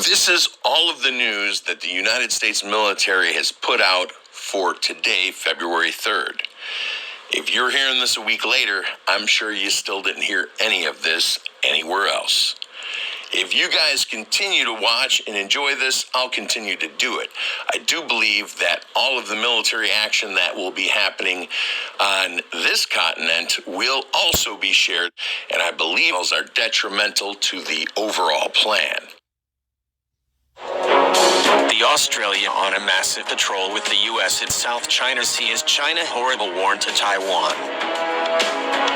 This is all of the news that the United States military has put out for today, February 3rd. If you're hearing this a week later, I'm sure you still didn't hear any of this anywhere else. If you guys continue to watch and enjoy this, I'll continue to do it. I do believe that all of the military action that will be happening on this continent will also be shared, and I believe those are detrimental to the overall plan. The Australia on a massive patrol with the U.S. in South China Sea as China horrible warn to Taiwan.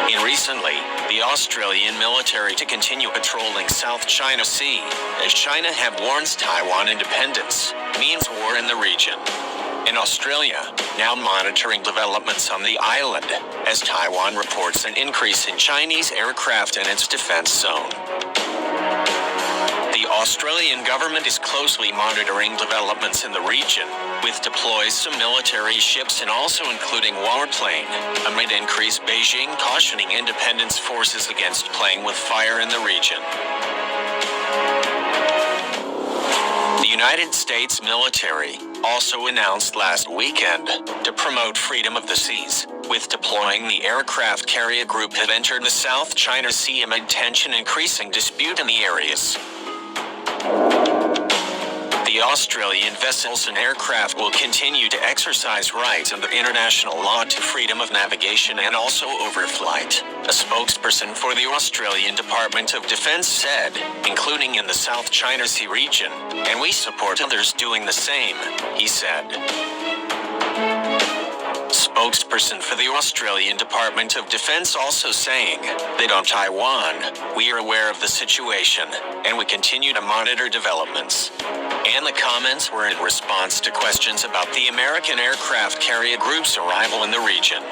In recently, the Australian military to continue patrolling South China Sea as China have warns Taiwan independence means war in the region. In Australia, now monitoring developments on the island as Taiwan reports an increase in Chinese aircraft in its defense zone. The Australian government is closely monitoring developments in the region, with deploys some military ships and also including warplane, amid increased Beijing cautioning independence forces against playing with fire in the region. The United States military also announced last weekend to promote freedom of the seas, with deploying the aircraft carrier group have entered the South China Sea amid tension increasing dispute in the areas. The Australian vessels and aircraft will continue to exercise rights under international law to freedom of navigation and also overflight, a spokesperson for the Australian Department of Defence said, including in the South China Sea region, and we support others doing the same, he said. Spokesperson for the Australian Department of Defence also saying that on Taiwan, we are aware of the situation, and we continue to monitor developments. And the comments were in response to questions about the American aircraft carrier group's arrival in the region.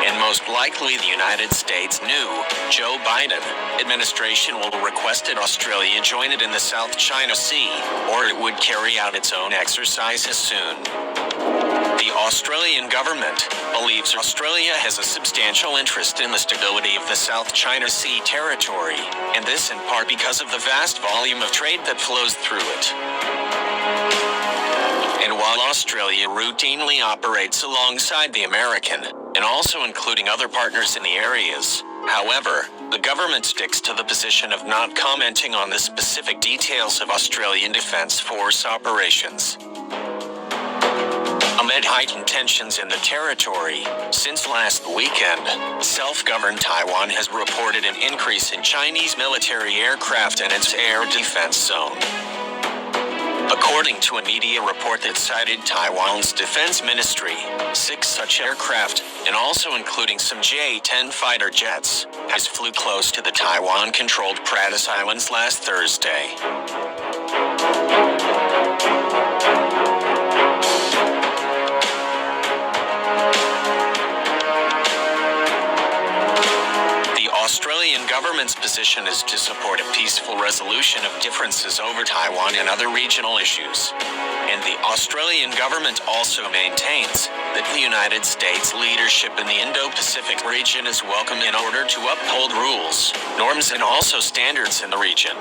And most likely the United States new Joe Biden administration will request that Australia join it in the South China Sea, or it would carry out its own exercises soon. The Australian government believes Australia has a substantial interest in the stability of the South China Sea territory, and this in part because of the vast volume of trade that flows through it. And while Australia routinely operates alongside the American, and also including other partners in the areas, however, the government sticks to the position of not commenting on the specific details of Australian Defence Force operations. Amid heightened tensions in the territory, since last weekend, self-governed Taiwan has reported an increase in Chinese military aircraft in its air defense zone. According to a media report that cited Taiwan's defense ministry, 6 such aircraft, and also including some J-10 fighter jets, has flew close to the Taiwan-controlled Pratas Islands last Thursday. Australian government's position is to support a peaceful resolution of differences over Taiwan and other regional issues. And the Australian government also maintains that the United States leadership in the Indo-Pacific region is welcome in order to uphold rules, norms and also standards in the region.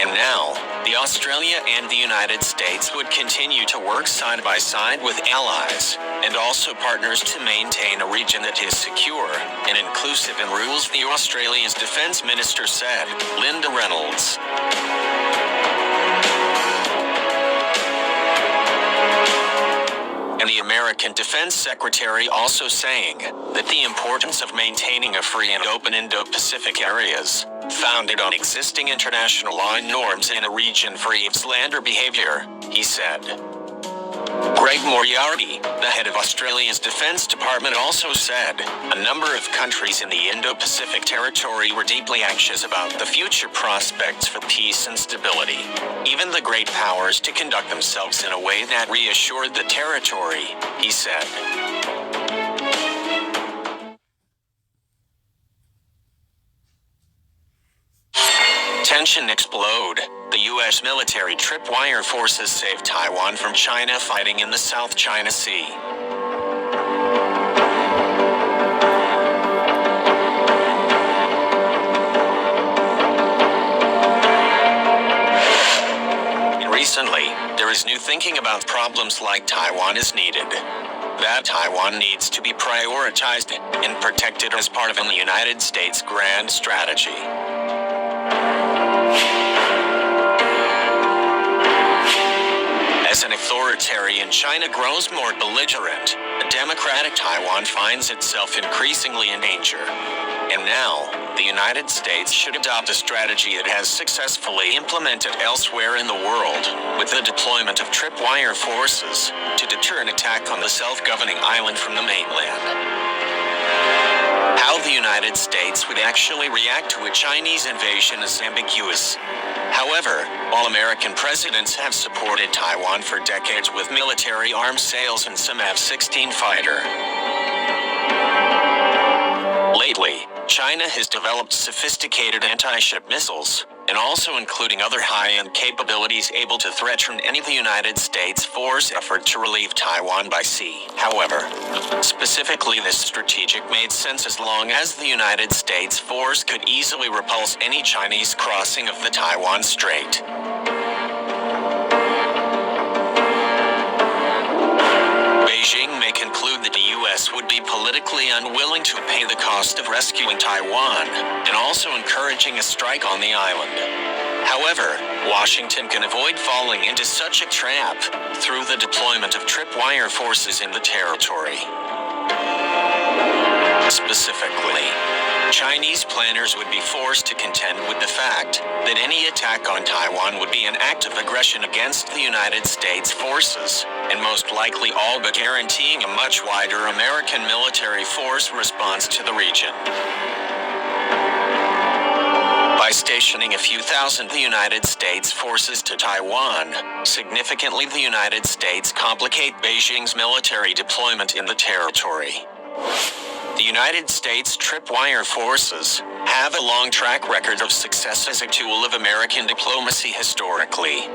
And now, the Australia and the United States would continue to work side by side with allies and also partners to maintain a region that is secure and inclusive in rules, the Australia's Defence Minister said, Linda Reynolds. And the American Defense Secretary also saying that the importance of maintaining a free and open Indo-Pacific areas, founded on existing international law and norms in a region free of slander behavior, he said. Greg Moriarty, the head of Australia's Defence Department, also said a number of countries in the Indo-Pacific territory were deeply anxious about the future prospects for peace and stability, even the great powers to conduct themselves in a way that reassured the territory, he said. Tension explode. The U.S. military tripwire forces save Taiwan from China fighting in the South China Sea. is new thinking about problems like Taiwan is needed. That Taiwan needs to be prioritized and protected as part of the United States' grand strategy. As an authoritarian China grows more belligerent, a democratic Taiwan finds itself increasingly in danger. And now, the United States should adopt a strategy it has successfully implemented elsewhere in the world, with the deployment of tripwire forces to deter an attack on the self-governing island from the mainland. How the United States would actually react to a Chinese invasion is ambiguous. However, while American presidents have supported Taiwan for decades with military arms sales and some F-16 fighter, lately, China has developed sophisticated anti-ship missiles, and also including other high-end capabilities able to threaten any of the United States force effort to relieve Taiwan by sea. However, specifically this strategic made sense as long as the United States force could easily repulse any Chinese crossing of the Taiwan Strait. Beijing may conclude that the U.S. would be politically unwilling to pay the cost of rescuing Taiwan, and also encouraging a strike on the island. However, Washington can avoid falling into such a trap through the deployment of tripwire forces in the territory. Specifically, Chinese planners would be forced to contend with the fact that any attack on Taiwan would be an act of aggression against the United States forces, and most likely all but guaranteeing a much wider American military force response to the region. By stationing a few thousand of the United States forces to Taiwan, significantly the United States complicate Beijing's military deployment in the territory. The United States tripwire forces have a long track record of success as a tool of American diplomacy historically,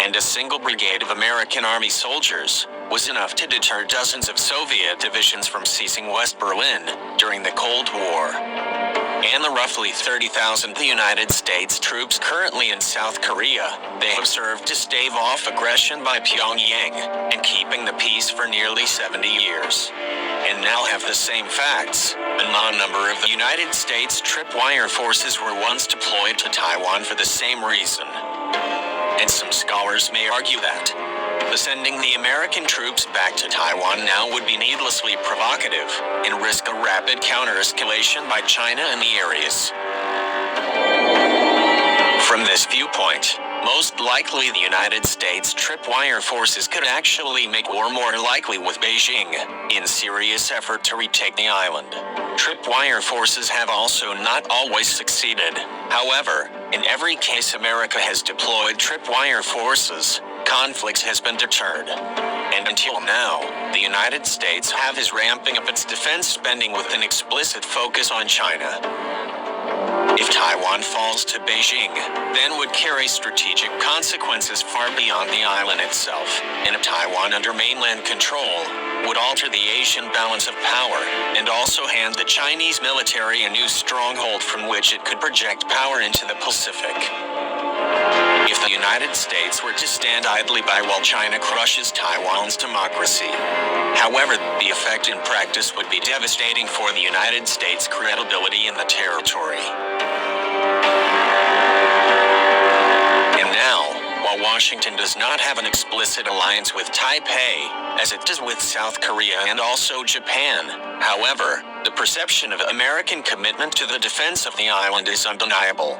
and a single brigade of American Army soldiers was enough to deter dozens of Soviet divisions from seizing West Berlin during the Cold War. And the roughly 30,000 of the United States troops currently in South Korea, they have served to stave off aggression by Pyongyang and keeping the peace for nearly 70 years. And now have the same facts. A number of the United States tripwire forces were once deployed to Taiwan for the same reason. And some scholars may argue that sending the American troops back to Taiwan now would be needlessly provocative and risk a rapid counter-escalation by China in the areas. From this viewpoint, most likely the United States tripwire forces could actually make war more likely with Beijing in serious effort to retake the island. Tripwire forces have also not always succeeded. However, in every case America has deployed tripwire forces, conflicts has been deterred. And until now, the United States is ramping up its defense spending with an explicit focus on China. If Taiwan falls to Beijing, then would carry strategic consequences far beyond the island itself, and if Taiwan under mainland control would alter the Asian balance of power, and also hand the Chinese military a new stronghold from which it could project power into the Pacific. If the United States were to stand idly by while China crushes Taiwan's democracy, however, the effect in practice would be devastating for the United States' credibility in the territory. And now, while Washington does not have an explicit alliance with Taipei, as it does with South Korea and also Japan, however, the perception of American commitment to the defense of the island is undeniable.